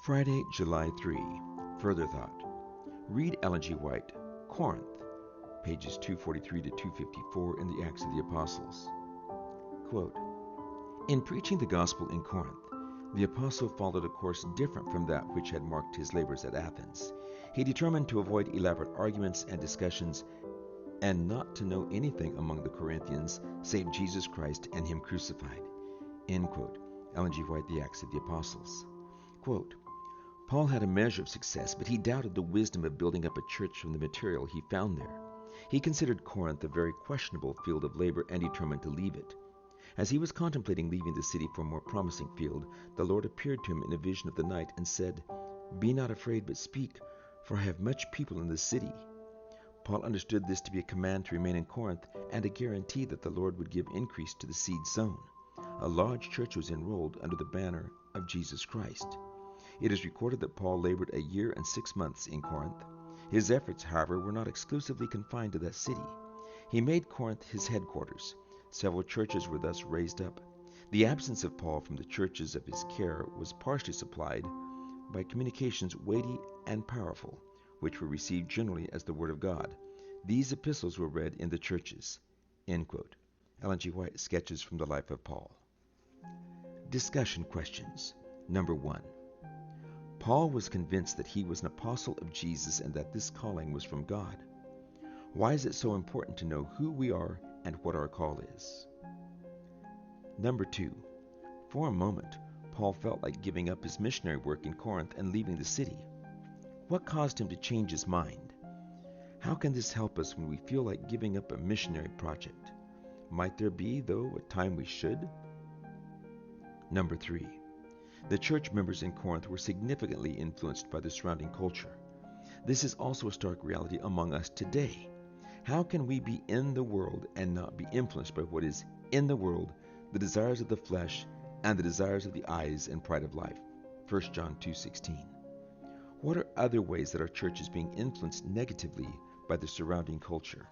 Friday, July 3. Further thought. Read Ellen G. White, Corinth, pages 243 to 254 in the Acts of the Apostles. Quote, in preaching the gospel in Corinth, the apostle followed a course different from that which had marked his labors at Athens. He determined to avoid elaborate arguments and discussions and not to know anything among the Corinthians save Jesus Christ and Him crucified. End quote. Ellen G. White, The Acts of the Apostles. Quote, Paul had a measure of success, but he doubted the wisdom of building up a church from the material he found there. He considered Corinth a very questionable field of labor and determined to leave it. As he was contemplating leaving the city for a more promising field, the Lord appeared to him in a vision of the night and said, Be not afraid, but speak, for I have much people in the city. Paul understood this to be a command to remain in Corinth and a guarantee that the Lord would give increase to the seed sown. A large church was enrolled under the banner of Jesus Christ. It is recorded that Paul labored 1 year and 6 months in Corinth. His efforts, however, were not exclusively confined to that city. He made Corinth his headquarters. Several churches were thus raised up. The absence of Paul from the churches of his care was partially supplied by communications weighty and powerful, which were received generally as the Word of God. These epistles were read in the churches. End quote. Ellen G. White, Sketches from the Life of Paul. Discussion questions. Number 1. Paul was convinced that he was an apostle of Jesus and that this calling was from God. Why is it so important to know who we are and what our call is? Number 2. For a moment, Paul felt like giving up his missionary work in Corinth and leaving the city. What caused him to change his mind? How can this help us when we feel like giving up a missionary project? Might there be, though, a time we should? Number 3. The church members in Corinth were significantly influenced by the surrounding culture. This is also a stark reality among us today. How can we be in the world and not be influenced by what is in the world, the desires of the flesh, and the desires of the eyes and pride of life? 1 John 2:16. What are other ways that our church is being influenced negatively by the surrounding culture?